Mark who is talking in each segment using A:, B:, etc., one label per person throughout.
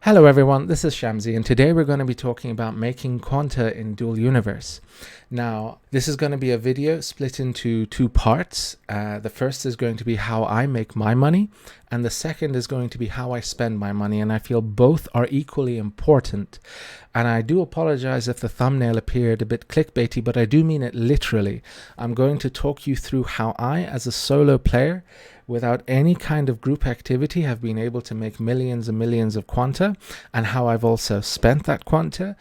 A: Hello everyone, this is Shamsi, and today we're going to be talking about making quanta in Dual Universe. Now, this is going to be a video split into two parts. The first is going to be how I make my money, and the second is going to be how I spend my money, and I feel both are equally important. And I do apologize if the thumbnail appeared a bit clickbaity, but I do mean it literally. I'm going to talk you through how I, as a solo player, without any kind of group activity, have been able to make millions and millions of quanta, and how I've also spent that quanta.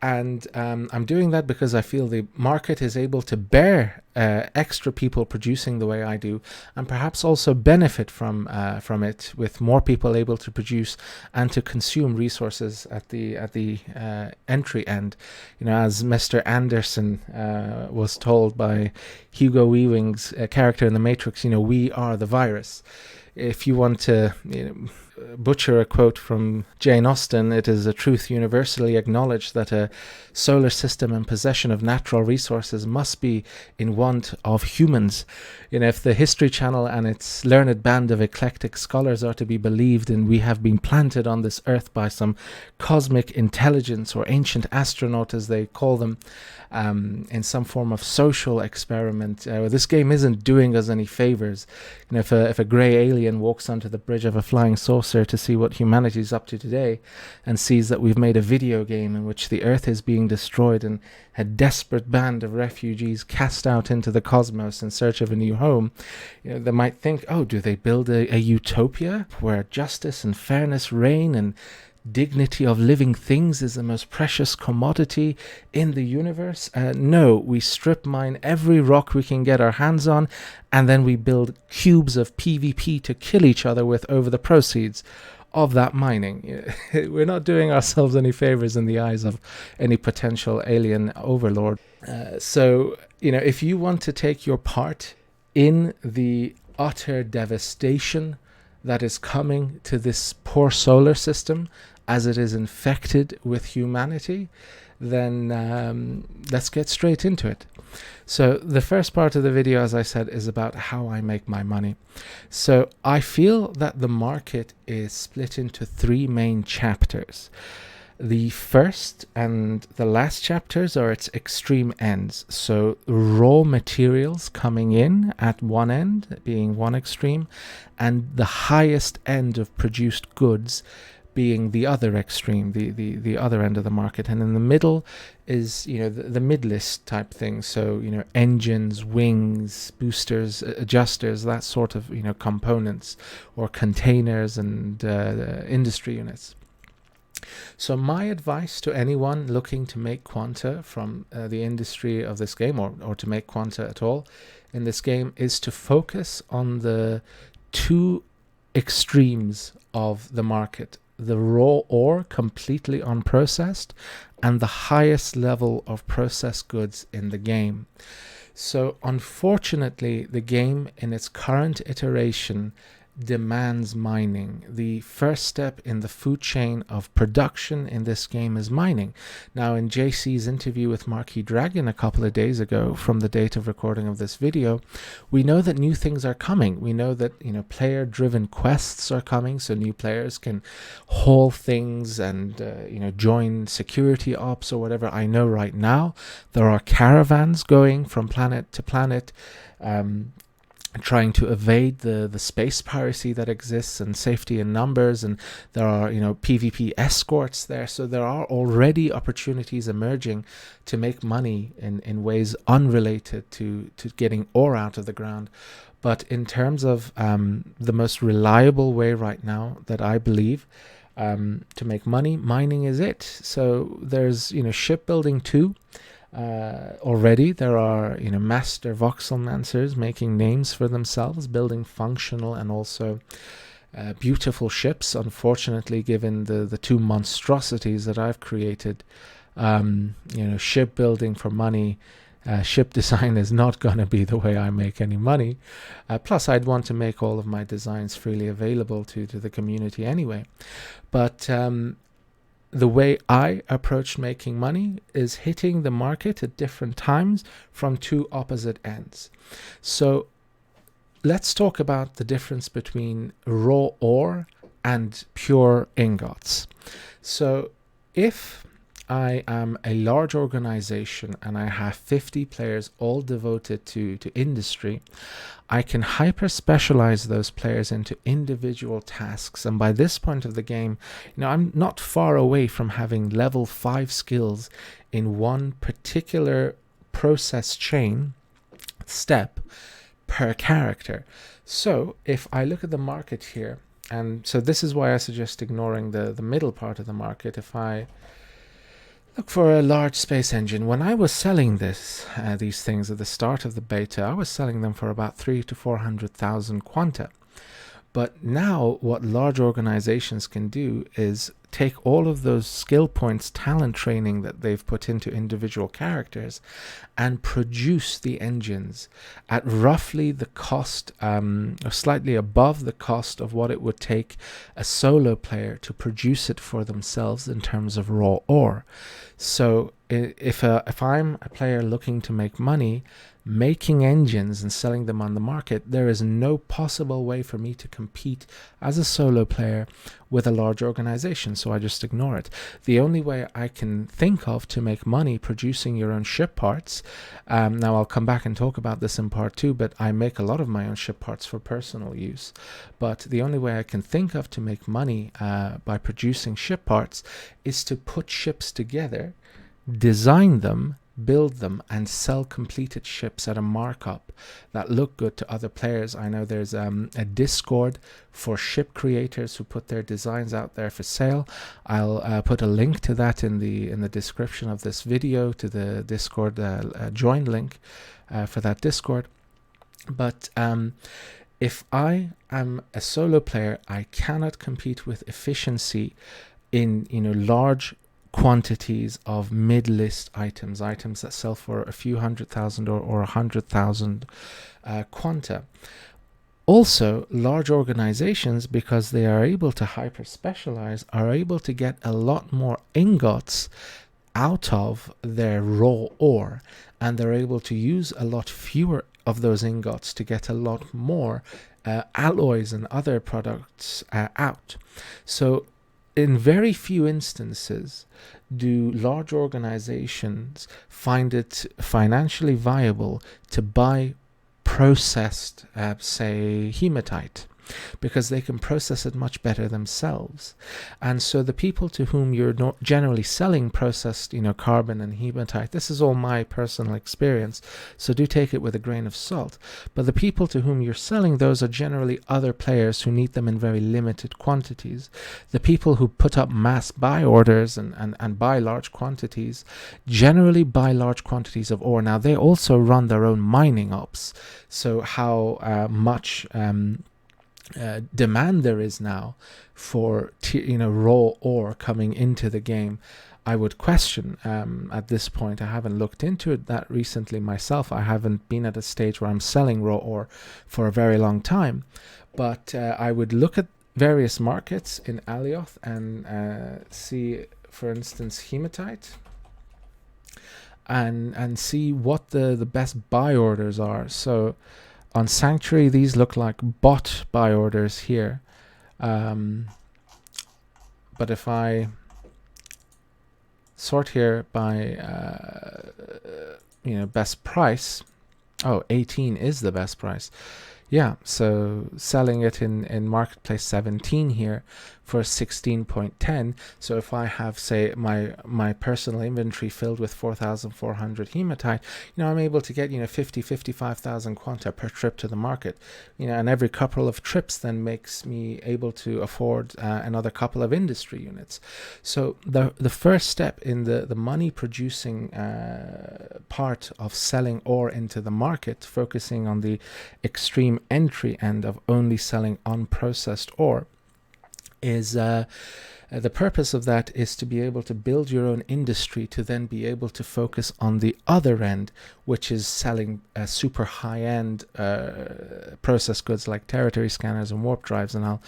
A: And I'm doing that because I feel the market is able to bear extra people producing the way I do, and perhaps also benefit from it, with more people able to produce and to consume resources at the entry end. You know, as Mr. Anderson was told by Hugo Weaving's character in The Matrix, you know, we are the virus. If you want to butcher a quote from Jane Austen, it is a truth universally acknowledged that a solar system in possession of natural resources must be in want of humans. You know, if the History Channel and its learned band of eclectic scholars are to be believed, and we have been planted on this earth by some cosmic intelligence, or ancient astronaut as they call them, in some form of social experiment, this game isn't doing us any favors. You know, if a grey alien walks onto the bridge of a flying saucer to see what humanity is up to today, and sees that we've made a video game in which the earth is being destroyed and a desperate band of refugees cast out into the cosmos in search of a new home, you know, they might think, oh, do they build a utopia where justice and fairness reign, and dignity of living things is the most precious commodity in the universe? No, we strip mine every rock we can get our hands on, and then we build cubes of PvP to kill each other with over the proceeds of that mining. We're not doing ourselves any favors in the eyes of any potential alien overlord. So, you know, if you want to take your part in the utter devastation that is coming to this poor solar system as it is infected with humanity, then let's get straight into it. So the first part of the video, as I said, is about how I make my money. So I feel that the market is split into three main chapters. The first and the last chapters are its extreme ends. So raw materials coming in at one end being one extreme, and the highest end of produced goods being the other extreme, the other end of the market. And in the middle is, you know, the mid-list type thing. So, you know, engines, wings, boosters, adjusters, that sort of, you know, components, or containers and industry units. So my advice to anyone looking to make quanta from the industry of this game, or to make quanta at all in this game, is to focus on the two extremes of the market: the raw ore, completely unprocessed, and the highest level of processed goods in the game. So unfortunately, the game in its current iteration demands mining. The first step in the food chain of production in this game is mining. Now, in JC's interview with Marquis Dragon a couple of days ago, from the date of recording of this video, we know that new things are coming. We know that, you know, player-driven quests are coming, so new players can haul things and you know, join security ops or whatever. I know right now there are caravans going from planet to planet, trying to evade the space piracy that exists, and safety in numbers, and there are, you know, PvP escorts there. So there are already opportunities emerging to make money in ways unrelated to getting ore out of the ground. But in terms of the most reliable way right now that I believe to make money, mining is it. So there's, you know, shipbuilding too. Already there are, you know, master voxelmancers making names for themselves, building functional and also beautiful ships. Unfortunately, given the two monstrosities that I've created, you know, shipbuilding for money, ship design is not going to be the way I make any money. Plus, I'd want to make all of my designs freely available to the community anyway. But the way I approach making money is hitting the market at different times from two opposite ends. So let's talk about the difference between raw ore and pure ingots. So if I am a large organization and I have 50 players all devoted to industry, I can hyper specialize those players into individual tasks. And by this point of the game, I'm not far away from having level 5 skills in one particular process chain step per character. So if I look at the market here, and so this is why I suggest ignoring the middle part of the market. If I look for a large space engine, when I was selling these things at the start of the beta, I was selling them for about 300,000 to 400,000 quanta. But now what large organizations can do is take all of those skill points, talent training that they've put into individual characters and produce the engines at roughly the cost, or slightly above the cost of what it would take a solo player to produce it for themselves in terms of raw ore. So if I'm a player looking to make money, making engines and selling them on the market, there is no possible way for me to compete as a solo player with a large organization, so I just ignore it. The only way I can think of to make money producing your own ship parts, now I'll come back and talk about this in part 2, but I make a lot of my own ship parts for personal use. But the only way I can think of to make money by producing ship parts is to put ships together, design them, build them, and sell completed ships at a markup that look good to other players. I know there's a Discord for ship creators who put their designs out there for sale. I'll put a link to that in the description of this video, to the Discord join link for that Discord. But if I am a solo player, I cannot compete with efficiency in large quantities of mid-list items that sell for a few 100,000 or 100,000 quanta. Also, large organizations, because they are able to hyper specialize, are able to get a lot more ingots out of their raw ore, and they're able to use a lot fewer of those ingots to get a lot more alloys and other products out. So in very few instances do large organizations find it financially viable to buy processed, say, hematite, because they can process it much better themselves. And so the people to whom you're not generally selling processed, carbon and hematite, this is all my personal experience, so do take it with a grain of salt, but the people to whom you're selling those are generally other players who need them in very limited quantities. The people who put up mass buy orders and buy large quantities generally buy large quantities of ore. Now they also run their own mining ops, so how much demand there is now for raw ore coming into the game, I would question at this point. I haven't looked into it that recently myself. I haven't been at a stage where I'm selling raw ore for a very long time, but I would look at various markets in Alioth and see, for instance, hematite, and see what the best buy orders are. So on Sanctuary, these look like bot buy orders here. But if I sort here by best price, 18 is the best price. Yeah, so selling it in marketplace 17 here for 16.10. So if I have, say, my personal inventory filled with 4,400 hematite, I'm able to get 55,000 quanta per trip to the market, and every couple of trips then makes me able to afford another couple of industry units. So the first step in the money producing part of selling ore into the market, focusing on the extreme entry end of only selling unprocessed ore, is The purpose of that is to be able to build your own industry to then be able to focus on the other end, which is selling super high-end process goods like territory scanners and warp drives, and I'll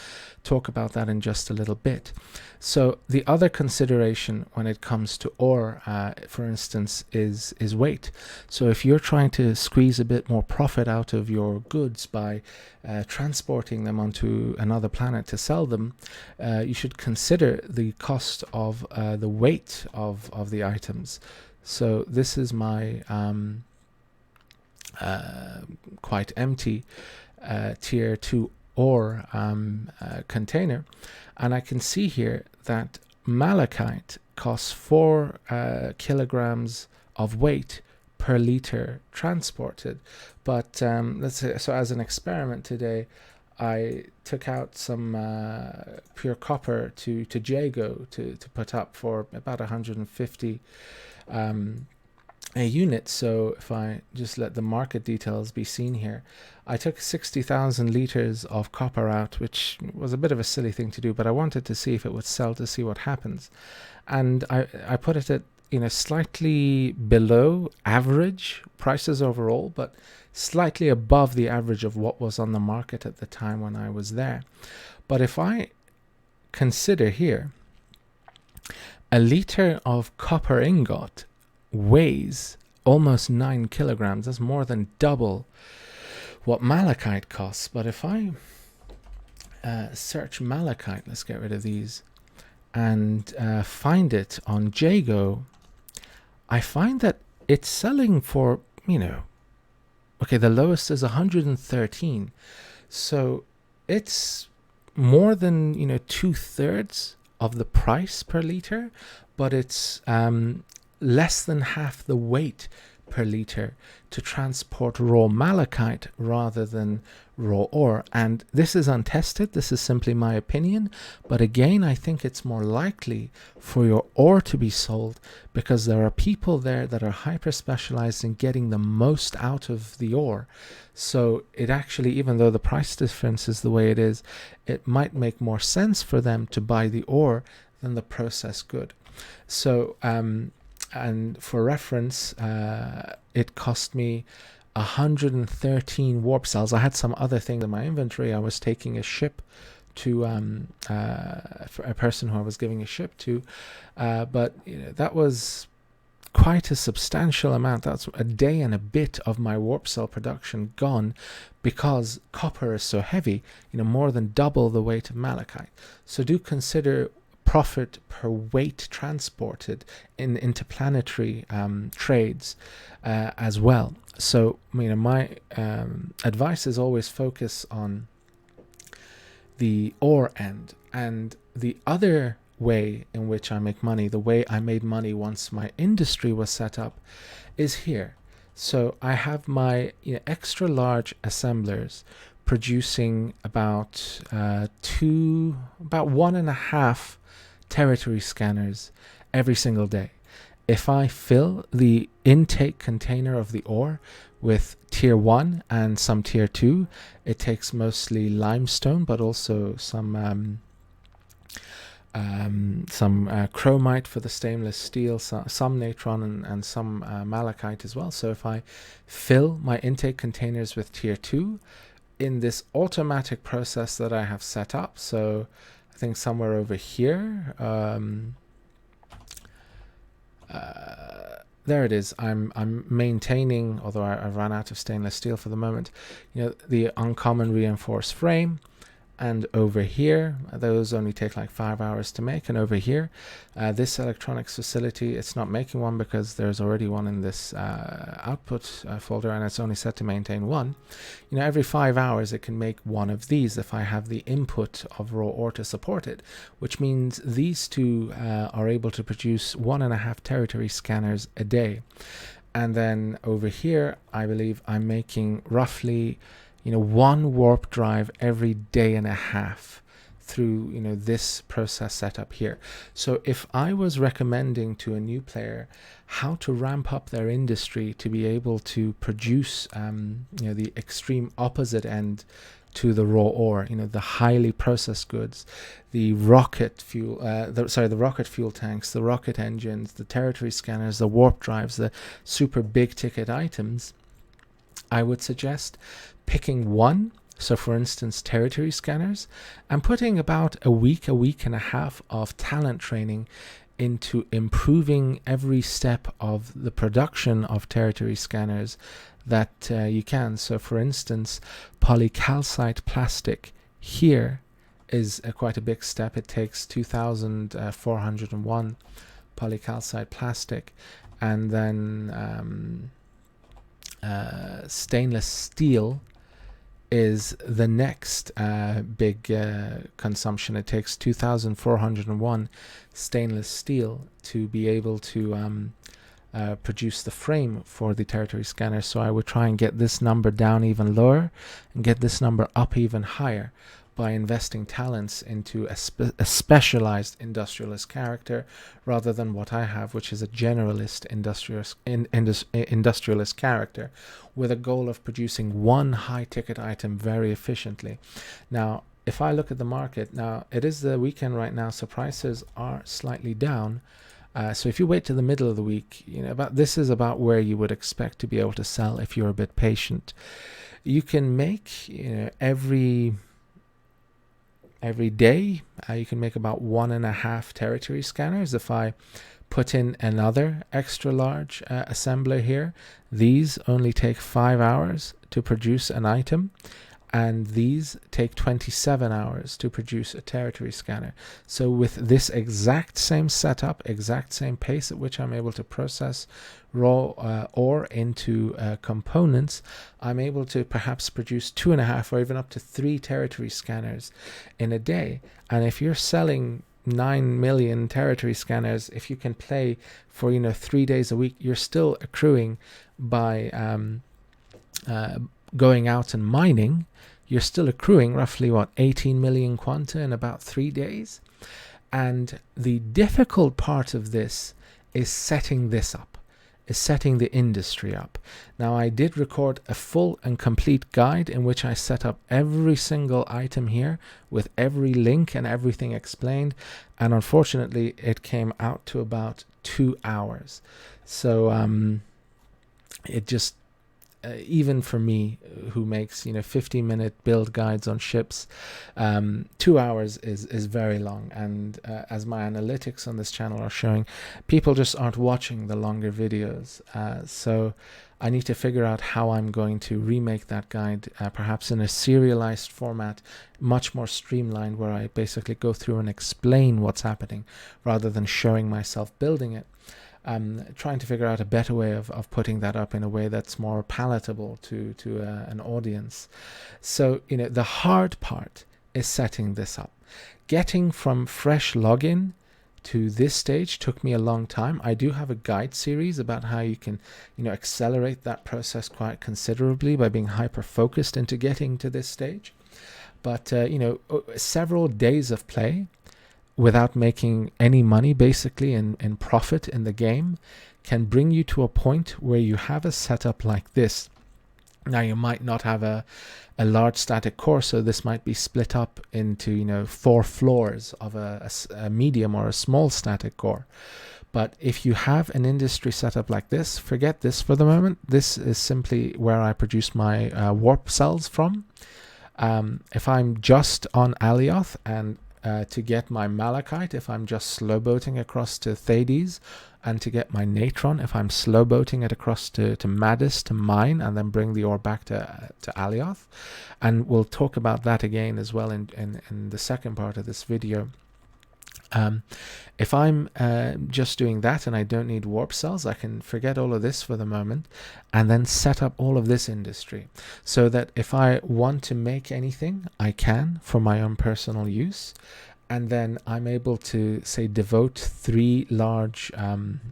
A: talk about that in just a little bit. So the other consideration when it comes to ore, for instance, is weight. So if you're trying to squeeze a bit more profit out of your goods by transporting them onto another planet to sell them, you should consider the cost of the weight of the items. So this is my quite empty tier 2 ore container, and I can see here that malachite costs 4 kilograms of weight per liter transported. But let's say, so as an experiment today, I took out some pure copper to Jago to put up for about 150 a unit. So if I just let the market details be seen here, I took 60,000 liters of copper out, which was a bit of a silly thing to do, but I wanted to see if it would sell, to see what happens. And I put it at, slightly below average prices overall, but slightly above the average of what was on the market at the time when I was there. But if I consider here, a liter of copper ingot weighs almost 9 kilograms. That's more than double what malachite costs. But if I search malachite, let's get rid of these, and find it on Jago, I find that it's selling for, okay, the lowest is 113. So it's more than, 2/3 of the price per liter, but it's less than half the weight per liter to transport raw malachite rather than raw ore. And this is untested, this is simply my opinion, but again, I think it's more likely for your ore to be sold because there are people there that are hyper specialized in getting the most out of the ore. So it actually, even though the price difference is the way it is, it might make more sense for them to buy the ore than the processed good. So and for reference, it cost me 113 warp cells. I had some other things in my inventory. I was taking a ship to for a person who I was giving a ship to, but that was quite a substantial amount. That's a day and a bit of my warp cell production gone because copper is so heavy, more than double the weight of malachite. So do consider profit per weight transported in interplanetary trades as well. So my advice is always focus on the ore end. And the other way in which I make money, the way I made money once my industry was set up, is here. So I have my extra large assemblers producing about 1.5 territory scanners every single day. If I fill the intake container of the ore with tier 1 and some tier 2, it takes mostly limestone, but also some chromite for the stainless steel, some natron and some malachite as well. So if I fill my intake containers with tier 2 in this automatic process that I have set up, so I think somewhere over here, there it is. I'm maintaining, although I've run out of stainless steel for the moment, the uncommon reinforced frame. And over here, those only take like 5 hours to make. And over here, this electronics facility, it's not making one because there's already one in this output folder, and it's only set to maintain one. Every 5 hours, it can make one of these if I have the input of raw ore to support it, which means these two are able to produce 1.5 territory scanners a day. And then over here, I believe I'm making roughly one warp drive every day and a half through this process setup here. So if I was recommending to a new player how to ramp up their industry to be able to produce the extreme opposite end to the raw ore, the highly processed goods, the rocket fuel, the rocket fuel tanks, the rocket engines, the territory scanners, the warp drives, the super big ticket items, I would suggest picking one. So for instance, territory scanners, and putting about a week and a half of talent training into improving every step of the production of territory scanners that you can. So for instance, polycalcite plastic here is quite a big step. It takes 2401 polycalcite plastic, and then stainless steel is the next big consumption. It takes 2401 stainless steel to be able to produce the frame for the territory scanner. So I would try and get this number down even lower and get this number up even higher by investing talents into a specialized industrialist character, rather than what I have, which is a generalist industrialist character, with a goal of producing one high ticket item very efficiently. Now, if I look at the market, now it is the weekend right now, so prices are slightly down. So if you wait to the middle of the week, this is about where you would expect to be able to sell if you're a bit patient. You can make every day, you can make about 1.5 territory scanners. If I put in another extra large assembler here, these only take 5 hours to produce an item, and these take 27 hours to produce a territory scanner. So with this exact same setup, exact same pace at which I'm able to process raw ore into components, I'm able to perhaps produce 2.5 or even up to 3 territory scanners in a day. And if you're selling 9 million territory scanners, if you can play for 3 days a week, you're still accruing by going out and mining. You're still accruing roughly 18 million quanta in about 3 days. And the difficult part of this is setting this up, is setting the industry up. Now, I did record a full and complete guide in which I set up every single item here with every link and everything explained, and unfortunately it came out to about 2 hours. So it just even for me, who makes 50-minute build guides on ships, 2 hours is very long. And as my analytics on this channel are showing, people just aren't watching the longer videos. So I need to figure out how I'm going to remake that guide, perhaps in a serialized format, much more streamlined, where I basically go through and explain what's happening rather than showing myself building it. Trying to figure out a better way of putting that up in a way that's more palatable to an audience. So the hard part is setting this up. Getting from fresh login to this stage took me a long time. I do have a guide series about how you can accelerate that process quite considerably by being hyper focused into getting to this stage. But several days of play without making any money basically in profit in the game can bring you to a point where you have a setup like this. Now, you might not have a large static core, so this might be split up into 4 floors of a medium or a small static core. But if you have an industry setup like this, forget this for the moment. This is simply where I produce my warp cells from. If I'm just on Alioth and to get my malachite, if I'm just slow boating across to Thades, and to get my natron, if I'm slow boating it across to Madis to mine and then bring the ore back to Alioth. And we'll talk about that again as well in the second part of this video. If I'm just doing that and I don't need warp cells, I can forget all of this for the moment and then set up all of this industry, so that if I want to make anything, I can for my own personal use. And then I'm able to, say, devote 3 large,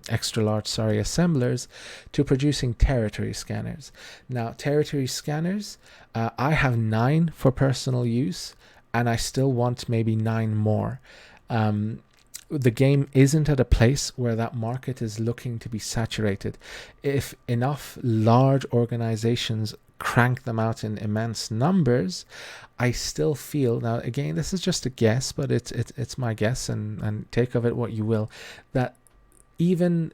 A: extra large, assemblers to producing territory scanners. Now, territory scanners, I have 9 for personal use, and I still want maybe 9 more. The game isn't at a place where that market is looking to be saturated. If enough large organizations crank them out in immense numbers, I still feel, now again, this is just a guess, but it's my guess, and take of it what you will, that even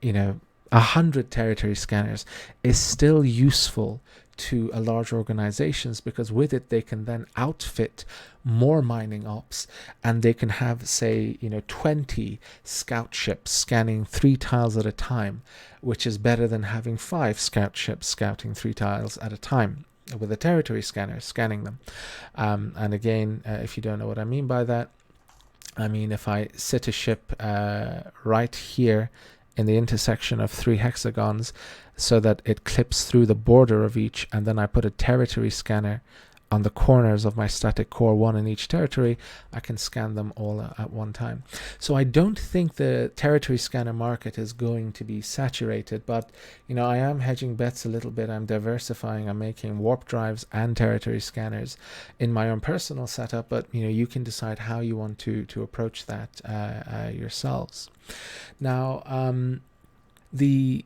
A: 100 territory scanners is still useful to a large organizations, because with it they can then outfit more mining ops, and they can have, say, 20 scout ships scanning 3 tiles at a time, which is better than having 5 scout ships scouting 3 tiles at a time with a territory scanner scanning them. And again, if you don't know what I mean by that, I mean, if I sit a ship right here in the intersection of 3 hexagons so that it clips through the border of each, and then I put a territory scanner on the corners of my static core, 1 in each territory, I can scan them all at one time. So I don't think the territory scanner market is going to be saturated, but I am hedging bets a little bit. I'm diversifying. I'm making warp drives and territory scanners in my own personal setup, but you can decide how you want to approach that yourselves. Now, the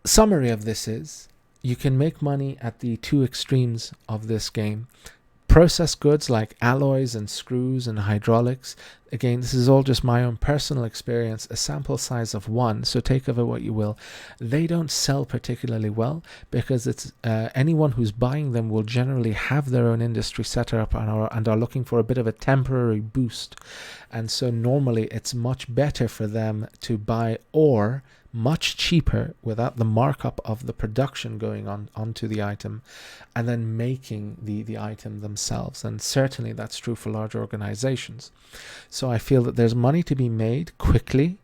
A: summary of this is, you can make money at the 2 extremes of this game. Processed goods like alloys and screws and hydraulics. Again, this is all just my own personal experience, a sample size of 1, so take of it what you will. They don't sell particularly well, because it's anyone who's buying them will generally have their own industry set up and are looking for a bit of a temporary boost. And so normally it's much better for them to buy ore much cheaper without the markup of the production going on onto the item, and then making the item themselves. And certainly that's true for large organizations. So I feel that there's money to be made quickly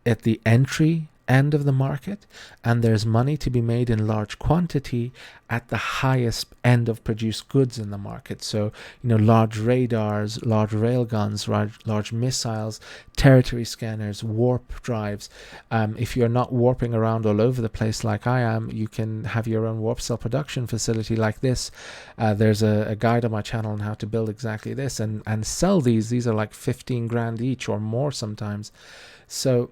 A: at the entry end of the market, and there's money to be made in large quantity at the highest end of produced goods in the market. So large radars, large railguns, large missiles, territory scanners, warp drives. If you're not warping around all over the place like I am, you can have your own warp cell production facility like this. There's a guide on my channel on how to build exactly this and sell these. These are like 15 grand each or more sometimes. So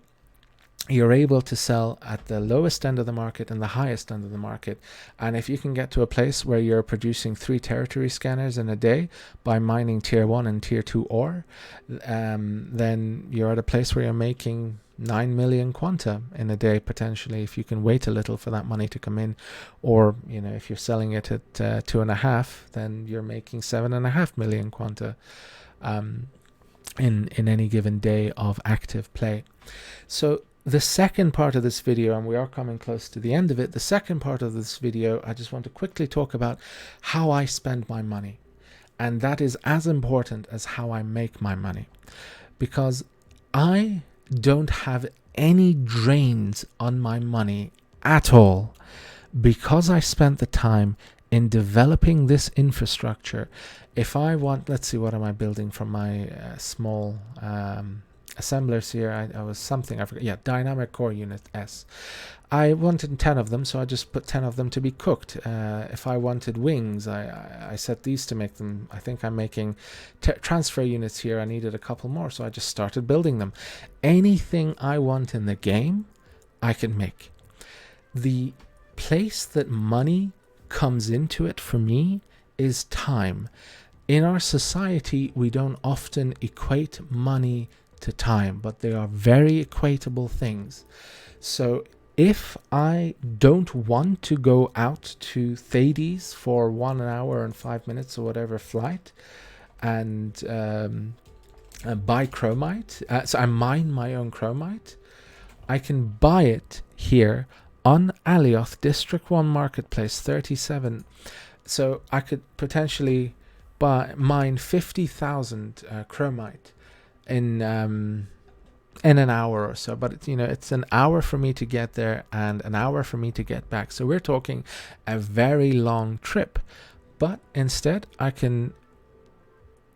A: you're able to sell at the lowest end of the market and the highest end of the market. And if you can get to a place where you're producing 3 territory scanners in a day by mining tier 1 and tier 2 ore, then you're at a place where you're making 9 million quanta in a day, potentially, if you can wait a little for that money to come in. Or if you're selling it at 2.5, then you're making 7.5 million quanta in any given day of active play. So the second part of this video, and we are coming close to the end of it, the second part of this video, I just want to quickly talk about how I spend my money. And that is as important as how I make my money, because I don't have any drains on my money at all, because I spent the time in developing this infrastructure. If I want, let's see, what am I building from my small assemblers here? I was something, I forgot. Yeah, dynamic core unit S. I wanted 10 of them, so I just put 10 of them to be cooked. If I wanted wings, I set these to make them. I think I'm making transfer units here. I needed a couple more, so I just started building them. Anything I want in the game, I can make. The place that money comes into it for me is time. In our society, we don't often equate money to time, but they are very equatable things. So if I don't want to go out to Thades for 1 hour and 5 minutes or whatever flight and buy chromite, so I mine my own chromite, I can buy it here on Alioth District 1 Marketplace 37. So I could potentially mine 50,000 chromite in an hour or so, but it's an hour for me to get there and an hour for me to get back. So we're talking a very long trip, but instead I can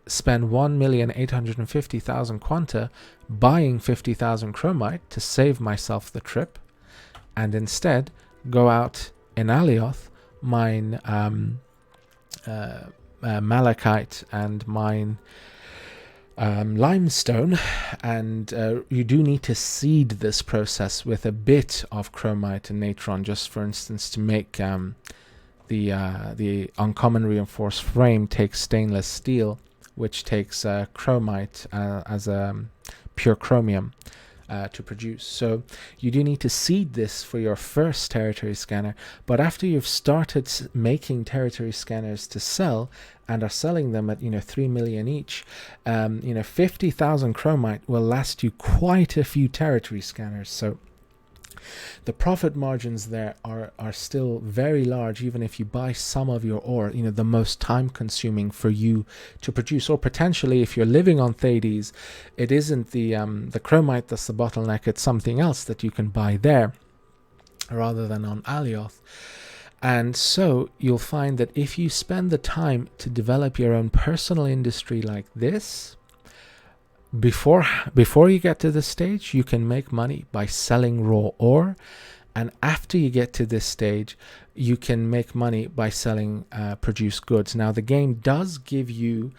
A: spend 1,850,000 quanta buying 50,000 chromite to save myself the trip, and instead go out in Alioth, mine malachite and mine limestone, and you do need to seed this process with a bit of chromite and natron, just for instance to make the uncommon reinforced frame takes stainless steel, which takes chromite as a pure chromium to produce. So you do need to seed this for your first territory scanner, but after you've started making territory scanners to sell and are selling them at 3 million each, 50,000 chromite will last you quite a few territory scanners. So the profit margins there are still very large, even if you buy some of your ore, the most time consuming for you to produce. Or potentially, if you're living on Thades, it isn't the chromite that's the bottleneck, it's something else that you can buy there rather than on Alioth. And so you'll find that if you spend the time to develop your own personal industry like this, before you get to this stage, you can make money by selling raw ore, and after you get to this stage, you can make money by selling produced goods. Now, the game does give you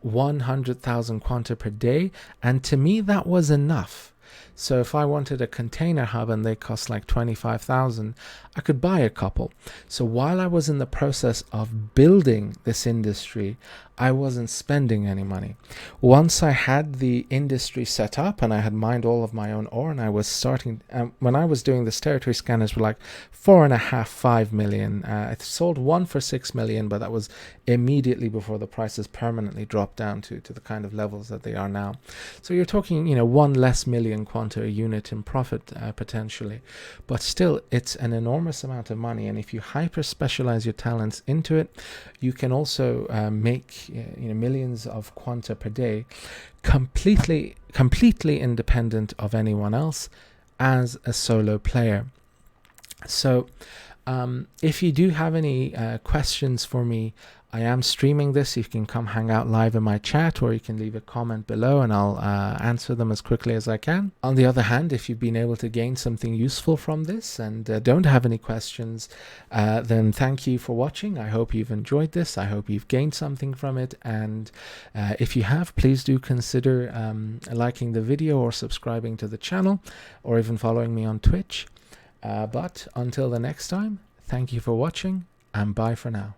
A: 100,000 quanta per day, and to me that was enough. So if I wanted a container hub and they cost like 25,000, I could buy a couple. So while I was in the process of building this industry, I wasn't spending any money. Once I had the industry set up and I had mined all of my own ore, and I was starting, when I was doing this, territory scanners were like 4.5, 5 million. I sold one for 6 million, but that was immediately before the prices permanently dropped down to the kind of levels that they are now. So you're talking, 1 less million quanta a unit in profit potentially, but still it's an enormous amount of money. And if you hyper specialize your talents into it, you can also make millions of quanta per day, completely independent of anyone else as a solo player. So if you do have any questions for me, I am streaming this. You can come hang out live in my chat, or you can leave a comment below and I'll answer them as quickly as I can. On the other hand, if you've been able to gain something useful from this and don't have any questions, then thank you for watching. I hope you've enjoyed this. I hope you've gained something from it. And if you have, please do consider liking the video or subscribing to the channel, or even following me on Twitch. But until the next time, thank you for watching, and bye for now.